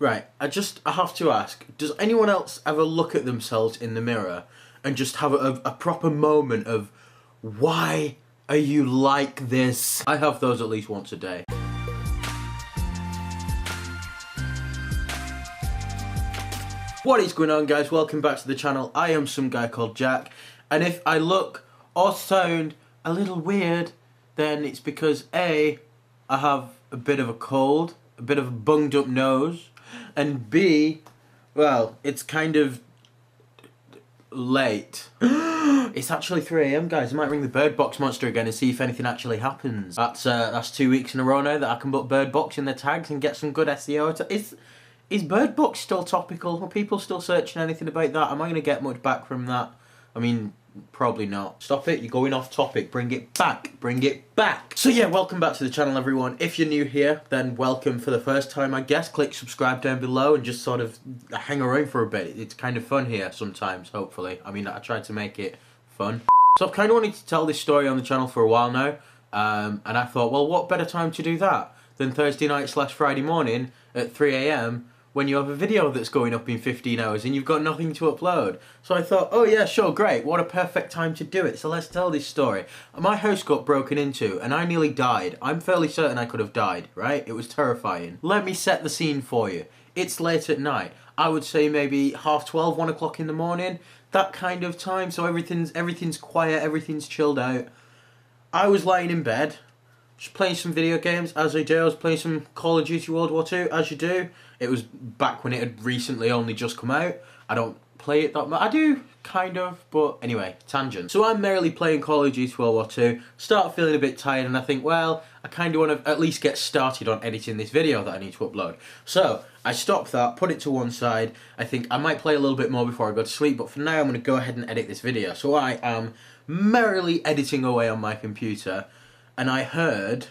Right, I have to ask, does anyone else ever look at themselves in the mirror and just have a proper moment of, why are you like this? I have those at least once a day. What is going on, guys? Welcome back to the channel. I am some guy called Jack, and if I look or sound a little weird, then it's because A, I have a bit of a cold, a bit of a bunged up nose, and B, well, it's kind of late. It's actually 3 AM, guys. I might ring the Bird Box monster again and see if anything actually happens. That's 2 weeks in a row now that I can put Bird Box in the tags and get some good SEO. Is Bird Box still topical? Are people still searching anything about that? Am I going to get much back from that? I mean, probably not. Stop it, you're going off topic. Bring it back. Bring it back. So yeah, welcome back to the channel, everyone. If you're new here, then welcome for the first time, I guess. Click subscribe down below and just sort of hang around for a bit. It's kind of fun here sometimes, hopefully. I mean, I tried to make it fun. So I've kind of wanted to tell this story on the channel for a while now. And I thought, well, what better time to do that than Thursday night / Friday morning at 3 AM when you have a video that's going up in 15 hours and you've got nothing to upload. So I thought, oh yeah, sure, great, what a perfect time to do it. So let's tell this story. My house got broken into and I nearly died. I'm fairly certain I could have died, right? It was terrifying. Let me set the scene for you. It's late at night. I would say maybe 12:30, 1 o'clock in the morning, that kind of time. So everything's quiet, everything's chilled out. I was lying in bed, just playing some video games, as I do. I was playing some Call of Duty World War II, as you do. It was back when it had recently only just come out. I don't play it that much. I do, kind of, but anyway, tangent. So I'm merrily playing Call of Duty World War II, start feeling a bit tired, and I think, well, I kind of want to at least get started on editing this video that I need to upload. So I stop that, put it to one side. I think I might play a little bit more before I go to sleep, but for now I'm going to go ahead and edit this video. So I am merrily editing away on my computer, and I heard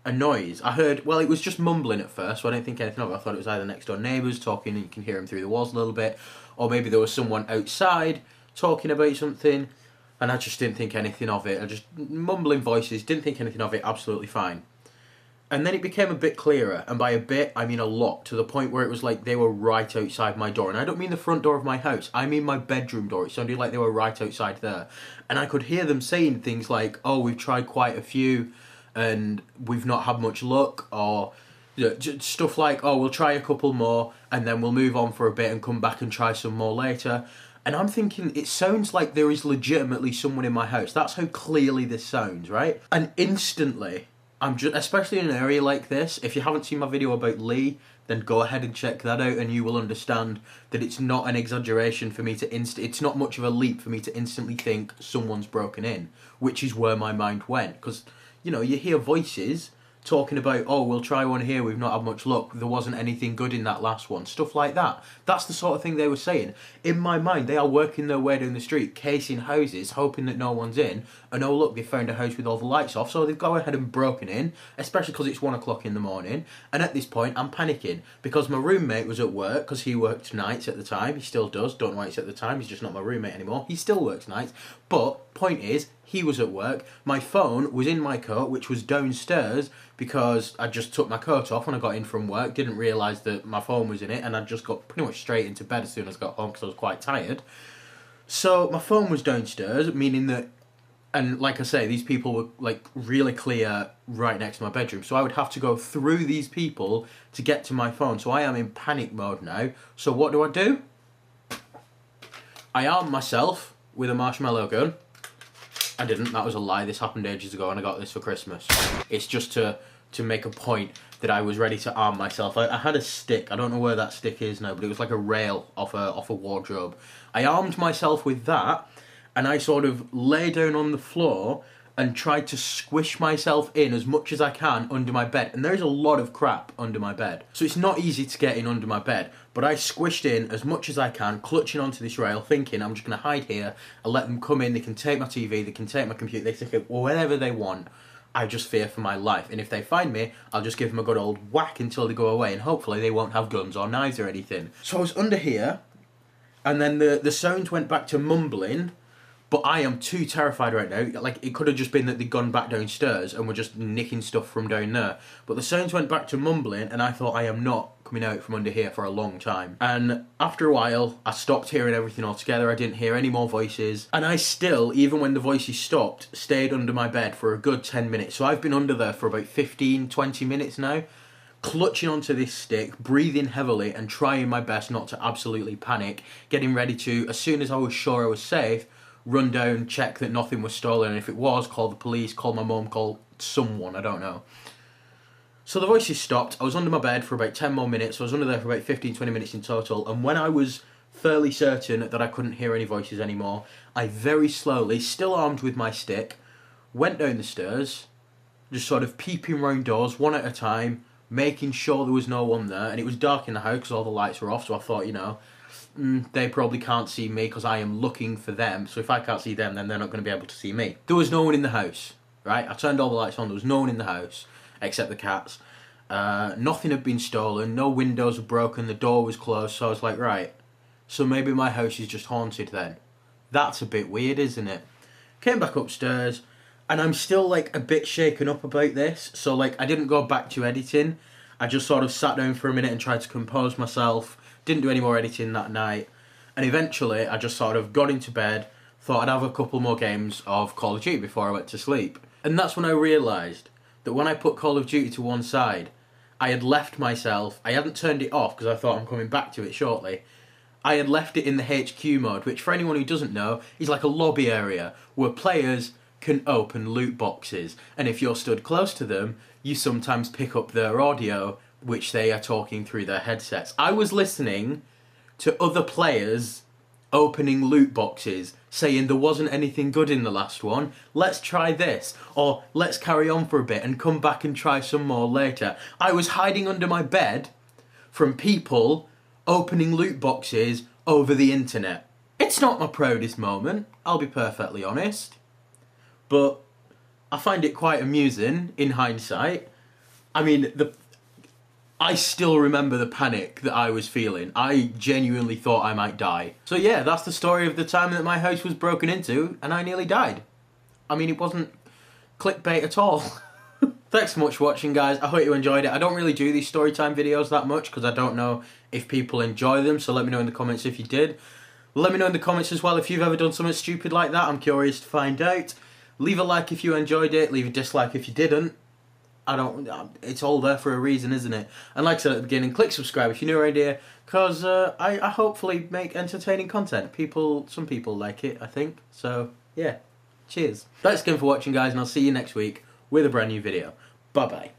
a noise. Well, it was just mumbling at first, so I didn't think anything of it. I thought it was either next door neighbours talking and you can hear them through the walls a little bit, or maybe there was someone outside talking about something, and I just didn't think anything of it. I just mumbling voices, didn't think anything of it, absolutely fine. And then it became a bit clearer, and by a bit, I mean a lot, to the point where it was like they were right outside my door. And I don't mean the front door of my house, I mean my bedroom door. It sounded like they were right outside there. And I could hear them saying things like, oh, we've tried quite a few, and we've not had much luck, or stuff like, oh, we'll try a couple more, and then we'll move on for a bit and come back and try some more later. And I'm thinking, it sounds like there is legitimately someone in my house. That's how clearly this sounds, right? And instantly, especially in an area like this, if you haven't seen my video about Lee, then go ahead and check that out and you will understand that it's not an exaggeration for me to it's not much of a leap for me to instantly think someone's broken in, which is where my mind went. Because, you know, you hear voices talking about, oh, we'll try one here, we've not had much luck, there wasn't anything good in that last one, stuff like that. That's the sort of thing they were saying. In my mind, they are working their way down the street, casing houses, hoping that no one's in, and oh look, they found a house with all the lights off, so they've gone ahead and broken in, especially because it's 1 o'clock in the morning, and at this point, I'm panicking, because my roommate was at work, because he worked nights at the time, he still does, don't know why it's at the time, he's just not my roommate anymore, he still works nights, but, point is, he was at work, my phone was in my coat, which was downstairs, because I just took my coat off when I got in from work, didn't realise that my phone was in it, and I just got pretty much straight into bed as soon as I got home because I was quite tired. So my phone was downstairs, meaning that, and like I say, these people were like really clear right next to my bedroom, so I would have to go through these people to get to my phone, so I am in panic mode now. So what do? I armed myself with a marshmallow gun. I didn't, that was a lie, this happened ages ago and I got this for Christmas. It's just to make a point that I was ready to arm myself. I had a stick, I don't know where that stick is now, but it was like a rail off a wardrobe. I armed myself with that, and I sort of lay down on the floor and tried to squish myself in as much as I can under my bed. And there's a lot of crap under my bed, so it's not easy to get in under my bed. But I squished in as much as I can, clutching onto this rail, thinking I'm just going to hide here and let them come in. They can take my TV, they can take my computer, they can take whatever they want. I just fear for my life. And if they find me, I'll just give them a good old whack until they go away. And hopefully they won't have guns or knives or anything. So I was under here, and then the sounds went back to mumbling, But I am too terrified right now. Like, it could have just been that they'd gone back downstairs and were just nicking stuff from down there. But the sounds went back to mumbling, and I thought, I am not coming out from under here for a long time. And after a while, I stopped hearing everything altogether. I didn't hear any more voices. And I still, even when the voices stopped, stayed under my bed for a good 10 minutes. So I've been under there for about 15, 20 minutes now, clutching onto this stick, breathing heavily, and trying my best not to absolutely panic, getting ready to, as soon as I was sure I was safe, run down, check that nothing was stolen, and if it was, call the police, call my mum, call someone, I don't know. So the voices stopped. I was under my bed for about 10 more minutes. So I was under there for about 15, 20 minutes in total. And when I was fairly certain that I couldn't hear any voices anymore, I very slowly, still armed with my stick, went down the stairs, just sort of peeping round doors one at a time, making sure there was no one there. And it was dark in the house because all the lights were off. So I thought, you know, they probably can't see me because I am looking for them. So if I can't see them, then they're not going to be able to see me. There was no one in the house, right? I turned all the lights on. There was no one in the house except the cats. Nothing had been stolen. No windows were broken. The door was closed. So I was like, right, so maybe my house is just haunted then. That's a bit weird, isn't it? Came back upstairs, and I'm still like a bit shaken up about this. So like, I didn't go back to editing. I just sort of sat down for a minute and tried to compose myself. Didn't do any more editing that night. And eventually I just sort of got into bed, thought I'd have a couple more games of Call of Duty before I went to sleep. And that's when I realised that when I put Call of Duty to one side, I had left myself, I hadn't turned it off because I thought I'm coming back to it shortly. I had left it in the HQ mode, which for anyone who doesn't know, is like a lobby area where players can open loot boxes. And if you're stood close to them, you sometimes pick up their audio, which they are talking through their headsets. I was listening to other players opening loot boxes, saying there wasn't anything good in the last one, let's try this, or let's carry on for a bit and come back and try some more later. I was hiding under my bed from people opening loot boxes over the internet. It's not my proudest moment, I'll be perfectly honest, but I find it quite amusing in hindsight. I mean, I still remember the panic that I was feeling. I genuinely thought I might die. So yeah, that's the story of the time that my house was broken into and I nearly died. I mean, it wasn't clickbait at all. Thanks so much for watching, guys. I hope you enjoyed it. I don't really do these storytime videos that much because I don't know if people enjoy them, so let me know in the comments if you did. Let me know in the comments as well if you've ever done something stupid like that. I'm curious to find out. Leave a like if you enjoyed it, leave a dislike if you didn't. It's all there for a reason, isn't it? And like I said at the beginning, click subscribe if you're new around here, because I hopefully make entertaining content. Some people like it, I think. So, yeah. Cheers. Thanks again for watching, guys, and I'll see you next week with a brand new video. Bye-bye.